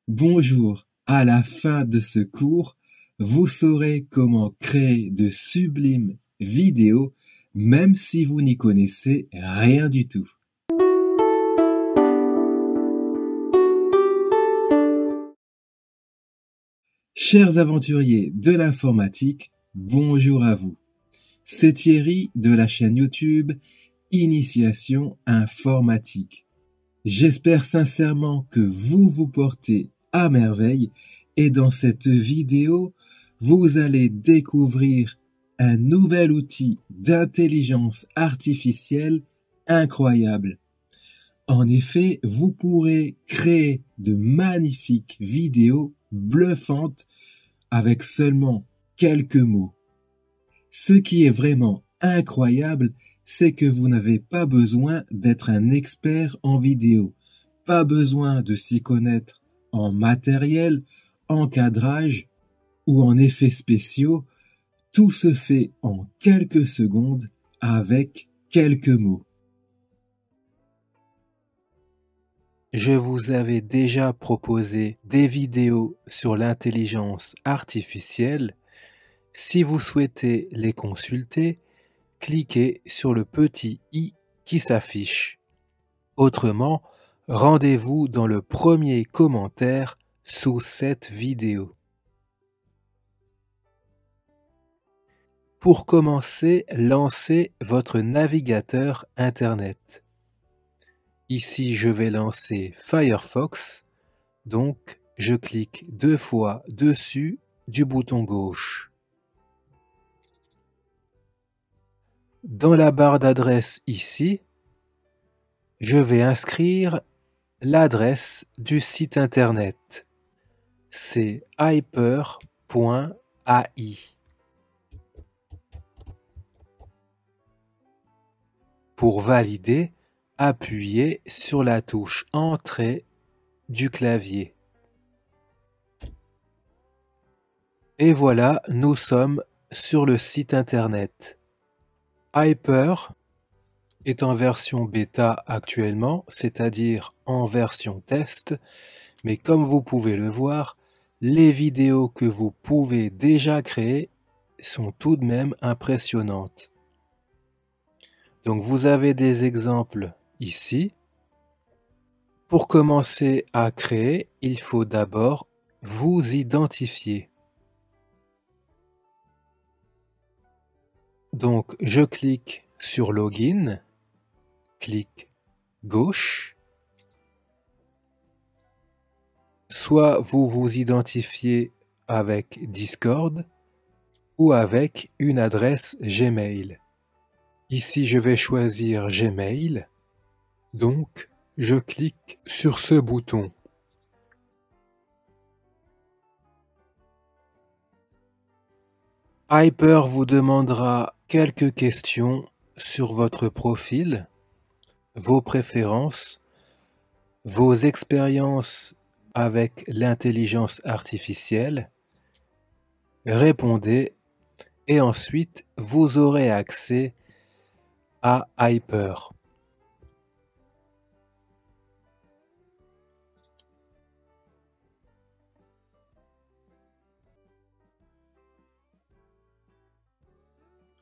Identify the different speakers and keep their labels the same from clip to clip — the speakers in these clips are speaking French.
Speaker 1: Bonjour, à la fin de ce cours, vous saurez comment créer de sublimes vidéos même si vous n'y connaissez rien du tout. Chers aventuriers de l'informatique, bonjour à vous. C'est Thierry de la chaîne YouTube Initiation Informatique. J'espère sincèrement que vous vous portez à merveille et dans cette vidéo, vous allez découvrir un nouvel outil d'intelligence artificielle incroyable. En effet, vous pourrez créer de magnifiques vidéos bluffantes avec seulement quelques mots. Ce qui est vraiment incroyable, c'est que vous n'avez pas besoin d'être un expert en vidéo, pas besoin de s'y connaître en matériel, en cadrage ou en effets spéciaux. Tout se fait en quelques secondes avec quelques mots. Je vous avais déjà proposé des vidéos sur l'intelligence artificielle. Si vous souhaitez les consulter, cliquez sur le petit i qui s'affiche. Autrement, rendez-vous dans le premier commentaire sous cette vidéo. Pour commencer, lancez votre navigateur Internet. Ici, je vais lancer Firefox, donc je clique 2 fois dessus du bouton gauche. Dans la barre d'adresse ici, je vais inscrire l'adresse du site internet. C'est hyper.ai. Pour valider, appuyez sur la touche Entrée du clavier. Et voilà, nous sommes sur le site internet. Hyper est en version bêta actuellement, c'est-à-dire en version test, mais comme vous pouvez le voir, les vidéos que vous pouvez déjà créer sont tout de même impressionnantes. Donc vous avez des exemples ici. Pour commencer à créer, il faut d'abord vous identifier. Donc je clique sur Login, clic gauche. Soit vous vous identifiez avec Discord ou avec une adresse Gmail. Ici, je vais choisir Gmail, donc je clique sur ce bouton. Hyper vous demandera quelques questions sur votre profil, vos préférences, vos expériences avec l'intelligence artificielle. Répondez et ensuite vous aurez accès à Hyper.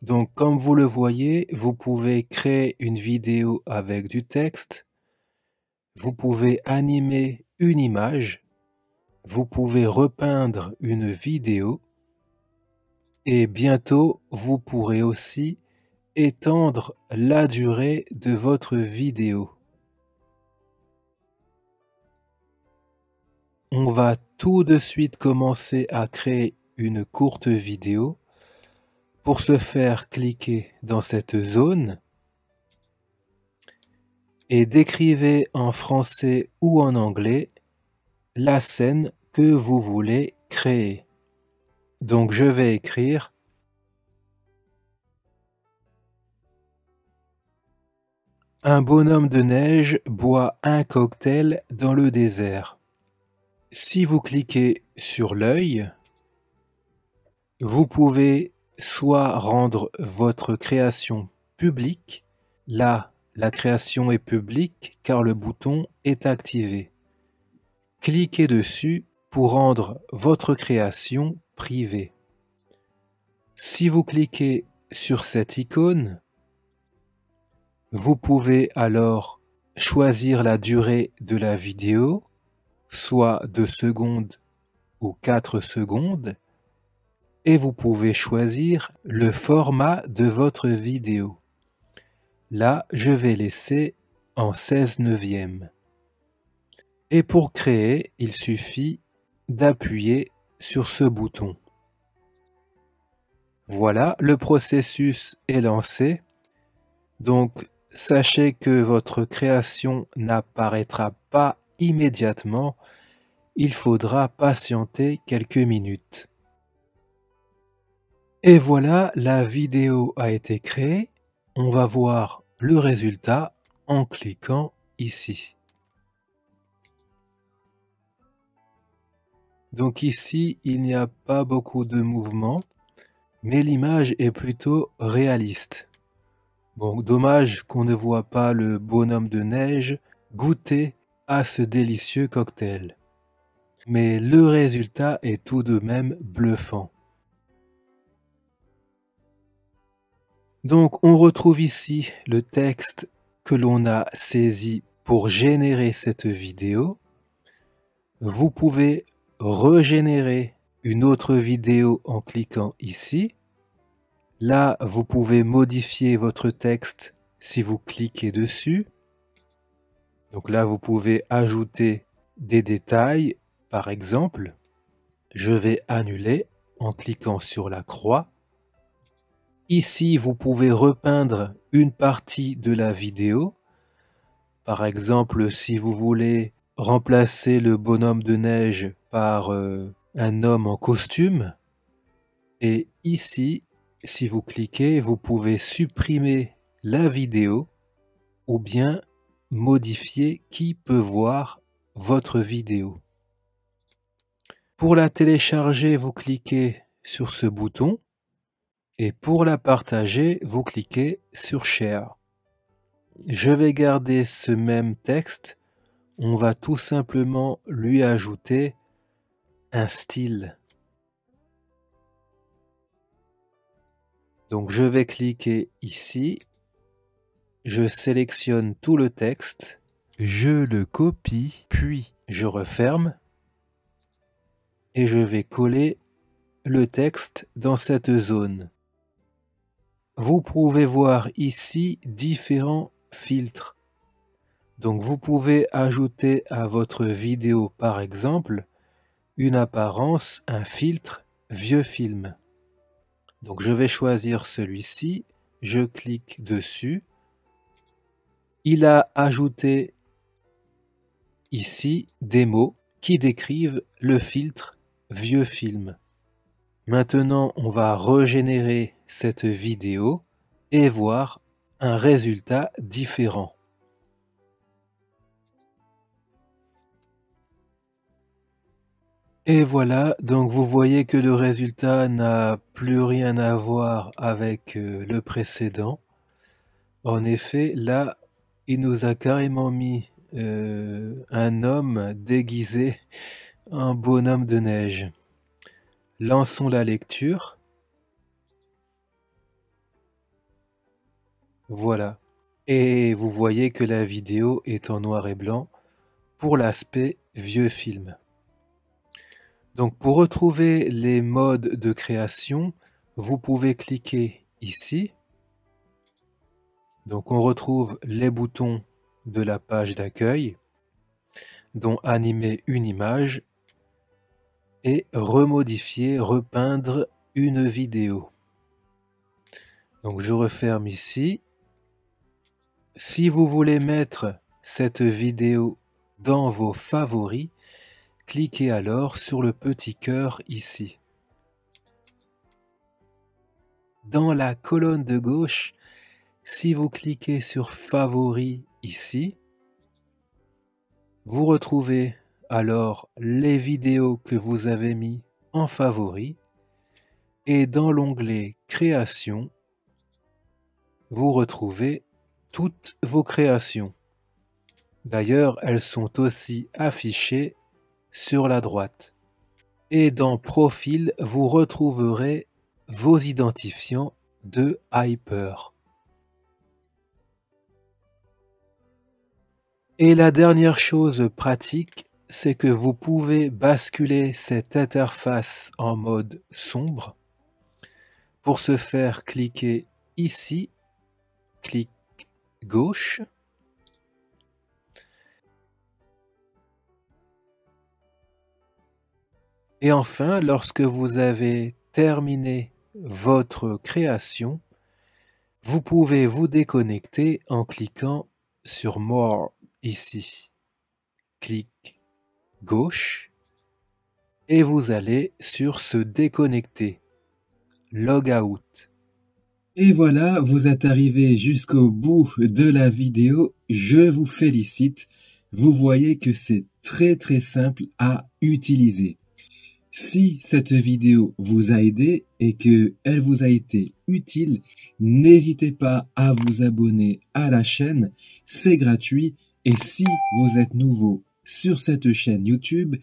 Speaker 1: Donc comme vous le voyez, vous pouvez créer une vidéo avec du texte, vous pouvez animer une image, vous pouvez repeindre une vidéo et bientôt vous pourrez aussi étendre la durée de votre vidéo. On va tout de suite commencer à créer une courte vidéo. Pour ce faire, cliquez dans cette zone et décrivez en français ou en anglais la scène que vous voulez créer. Donc je vais écrire un bonhomme de neige boit un cocktail dans le désert. Si vous cliquez sur l'œil, vous pouvez soit rendre votre création publique. Là, la création est publique car le bouton est activé. cliquez dessus pour rendre votre création privée. Si vous cliquez sur cette icône, vous pouvez alors choisir la durée de la vidéo, soit 2 secondes ou 4 secondes, et vous pouvez choisir le format de votre vidéo. Là, je vais laisser en 16/9. Et pour créer, il suffit d'appuyer sur ce bouton. Voilà, le processus est lancé. Donc, sachez que votre création n'apparaîtra pas immédiatement. Il faudra patienter quelques minutes. Et voilà, la vidéo a été créée. On va voir le résultat en cliquant ici. Donc ici, il n'y a pas beaucoup de mouvement, mais l'image est plutôt réaliste. Bon, dommage qu'on ne voit pas le bonhomme de neige goûter à ce délicieux cocktail. Mais le résultat est tout de même bluffant. Donc on retrouve ici le texte que l'on a saisi pour générer cette vidéo. Vous pouvez régénérer une autre vidéo en cliquant ici. Là, vous pouvez modifier votre texte si vous cliquez dessus. Donc là, vous pouvez ajouter des détails. Par exemple, je vais annuler en cliquant sur la croix. Ici, vous pouvez repeindre une partie de la vidéo. Par exemple, si vous voulez remplacer le bonhomme de neige par un homme en costume. Et ici, si vous cliquez, vous pouvez supprimer la vidéo ou bien modifier qui peut voir votre vidéo. Pour la télécharger, vous cliquez sur ce bouton. Et pour la partager, vous cliquez sur Share. Je vais garder ce même texte. On va tout simplement lui ajouter un style. Donc je vais cliquer ici. Je sélectionne tout le texte. Je le copie, puis je referme. Et je vais coller le texte dans cette zone. Vous pouvez voir ici différents filtres. Donc vous pouvez ajouter à votre vidéo par exemple une apparence, un filtre vieux film. Donc je vais choisir celui-ci, je clique dessus. Il a ajouté ici des mots qui décrivent le filtre vieux film. Maintenant, on va régénérer cette vidéo et voir un résultat différent. Et voilà, donc vous voyez que le résultat n'a plus rien à voir avec le précédent. En effet, là, il nous a carrément mis un homme déguisé en bonhomme de neige. Lançons la lecture. Voilà. Et vous voyez que la vidéo est en noir et blanc pour l'aspect vieux film. Donc pour retrouver les modes de création, vous pouvez cliquer ici. Donc on retrouve les boutons de la page d'accueil, dont animer une image et remodifier, repeindre une vidéo. Donc je referme ici. Si vous voulez mettre cette vidéo dans vos favoris, cliquez alors sur le petit cœur ici. Dans la colonne de gauche, si vous cliquez sur Favoris ici, vous retrouvez alors les vidéos que vous avez mis en favoris et dans l'onglet Création, vous retrouvez toutes vos créations. D'ailleurs, elles sont aussi affichées sur la droite. Et dans Profil, vous retrouverez vos identifiants de Hyper. Et la dernière chose pratique, c'est que vous pouvez basculer cette interface en mode sombre. Pour ce faire, cliquez ici, clic gauche. Et enfin, lorsque vous avez terminé votre création, vous pouvez vous déconnecter en cliquant sur More ici. Clic gauche et vous allez sur se déconnecter. Logout. Et voilà, vous êtes arrivé jusqu'au bout de la vidéo. Je vous félicite. Vous voyez que c'est très simple à utiliser. Si cette vidéo vous a aidé et qu'elle vous a été utile, n'hésitez pas à vous abonner à la chaîne, c'est gratuit. Et si vous êtes nouveau sur cette chaîne YouTube,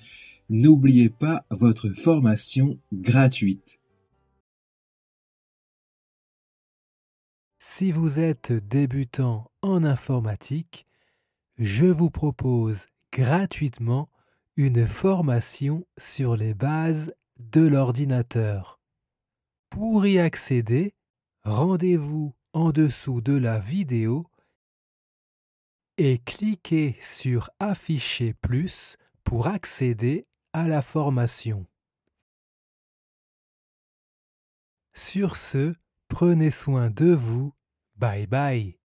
Speaker 1: n'oubliez pas votre formation gratuite. Si vous êtes débutant en informatique, je vous propose gratuitement une formation sur les bases de l'ordinateur. Pour y accéder, rendez-vous en dessous de la vidéo et cliquez sur Afficher plus pour accéder à la formation. Sur ce, prenez soin de vous. Bye bye.